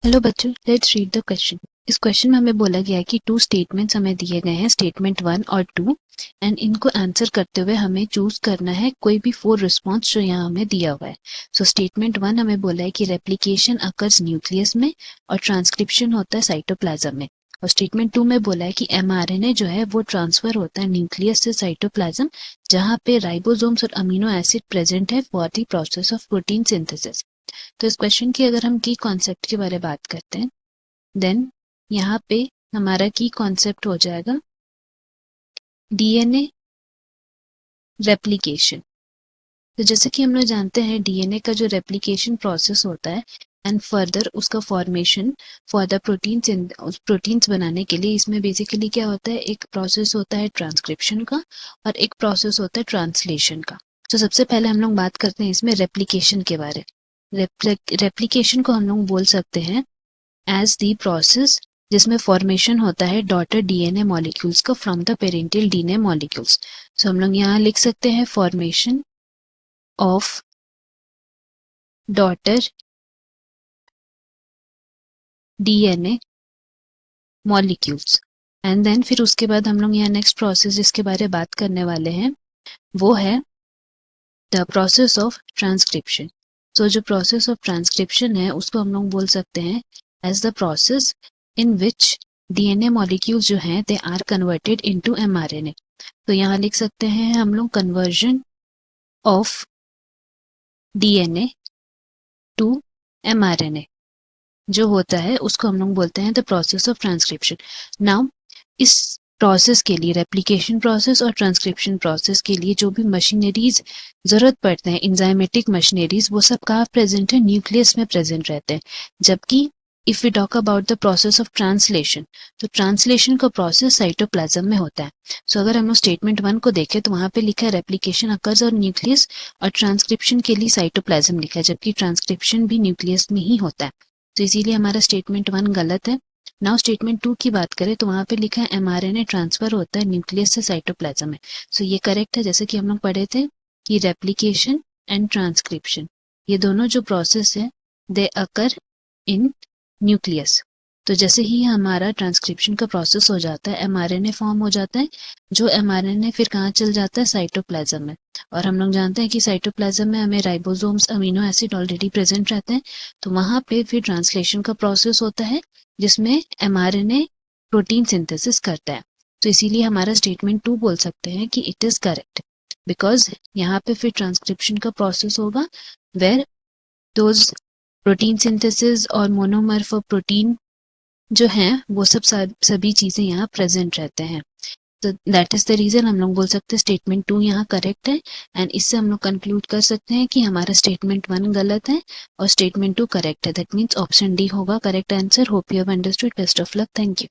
Hello बच्चों, let's read the question. इस question में हमें बोला गया है कि टू स्टेटमेंट्स हमें दिए गए हैं, स्टेटमेंट 1 और 2, एंड इनको आंसर करते हुए हमें चूज करना है कोई भी 4 रिस्पॉन्स जो यहाँ हमें दिया हुआ है। सो स्टेटमेंट 1 हमें बोला है कि रेप्लिकेशन अकर्स न्यूक्लियस में और ट्रांसक्रिप्शन होता है साइटोप्लाज्म में। और स्टेटमेंट 2 में बोला है कि एमआरएनए जो है वो ट्रांसफर होता है न्यूक्लियस से साइटोप्लाज्म, जहाँ पे राइबोसोम्स और अमीनो एसिड प्रेजेंट है for the process of protein synthesis. तो इस क्वेश्चन की अगर हम की कॉन्सेप्ट के बारे में बात करते हैं, देन यहाँ पे हमारा की कॉन्सेप्ट हो जाएगा डीएनए रेप्लिकेशन। तो जैसे कि हम लोग जानते हैं डीएनए का जो रेप्लिकेशन प्रोसेस होता है एंड फर्दर उसका फॉर्मेशन फॉर द प्रोटीन्स बनाने के लिए, इसमें बेसिकली क्या होता है, एक प्रोसेस होता है ट्रांसक्रिप्शन का और एक प्रोसेस होता है ट्रांसलेशन का। तो सबसे पहले हम लोग बात करते हैं इसमें रेप्लिकेशन के बारे में। रेप्लिकेशन को हम लोग बोल सकते हैं एज द प्रोसेस जिसमें फॉर्मेशन होता है डॉटर डीएनए मॉलिक्यूल्स का from the parental DNA molecules. So हम लोग यहाँ लिख सकते हैं formation of daughter DNA molecules, and then फिर उसके बाद हम लोग यहाँ नेक्स्ट प्रोसेस जिसके बारे में बात करने वाले हैं वो है द प्रोसेस ऑफ ट्रांसक्रिप्शन। सो जो प्रोसेस ऑफ ट्रांसक्रिप्शन है उसको हम लोग बोल सकते हैं as the process in which DNA molecules जो हैं they are converted into mRNA. तो यहाँ लिख सकते हैं हम लोग conversion of DNA to mRNA जो होता है उसको हम लोग बोलते हैं the process of transcription. Now इस प्रोसेस के लिए, रेप्लिकेशन प्रोसेस और ट्रांसक्रिप्शन प्रोसेस के लिए जो भी मशीनरीज जरूरत पड़ते हैं, इंजाइमेटिक मशीनरीज, वो सब कहाँ प्रेजेंट है, न्यूक्लियस में प्रेजेंट रहते हैं। जबकि if we talk about the process of translation, तो ट्रांसलेशन का प्रोसेस साइटोप्लाज्म में होता है। सो अगर हम लोग स्टेटमेंट 1 को देखें तो वहां पे लिखा है रेप्लिकेशन अकर्स और न्यूक्लियस, और ट्रांसक्रिप्शन के लिए साइटोप्लाज्म लिखा है, जबकि ट्रांसक्रिप्शन भी न्यूक्लियस में ही होता है। तो इसीलिए हमारा स्टेटमेंट 1 गलत है। नाउ स्टेटमेंट 2 की बात करें तो वहां पे लिखा है एमआरएनए ट्रांसफर होता है न्यूक्लियस से साइटोप्लाज्म में। सो ये करेक्ट है, जैसे कि हम लोग पढ़े थे कि रेप्लिकेशन एंड ट्रांसक्रिप्शन ये दोनों जो प्रोसेस है दे अकर इन न्यूक्लियस। तो जैसे ही हमारा ट्रांसक्रिप्शन का प्रोसेस हो जाता है, एमआरएनए फॉर्म हो जाता है, जो एमआरएनए फिर कहाँ चल जाता है, साइटोप्लाज्म में। और हम लोग जानते हैं कि साइटोप्लाज्म में हमें ribosomes, amino acid already present रहते हैं। तो वहां पे फिर ट्रांसलेशन का प्रोसेस होता है जिसमें एमआरएनए प्रोटीन सिंथेसिस करता है। तो इसीलिए हमारा स्टेटमेंट 2 बोल सकते हैं कि इट इज करेक्ट, बिकॉज यहाँ पे फिर ट्रांसक्रिप्शन का प्रोसेस होगा वेर दोज प्रोटीन सिंथेसिस और मोनोमर फॉर प्रोटीन जो हैं वो सभी चीजें यहाँ प्रेजेंट रहते हैं। तो दैट इज द रीजन हम लोग बोल सकते हैं स्टेटमेंट 2 यहाँ करेक्ट है। एंड इससे हम लोग कंक्लूड कर सकते हैं कि हमारा स्टेटमेंट 1 गलत है और स्टेटमेंट 2 करेक्ट है। दैट मीन्स ऑप्शन डी होगा correct answer. Hope you have understood. Best of luck. Thank you.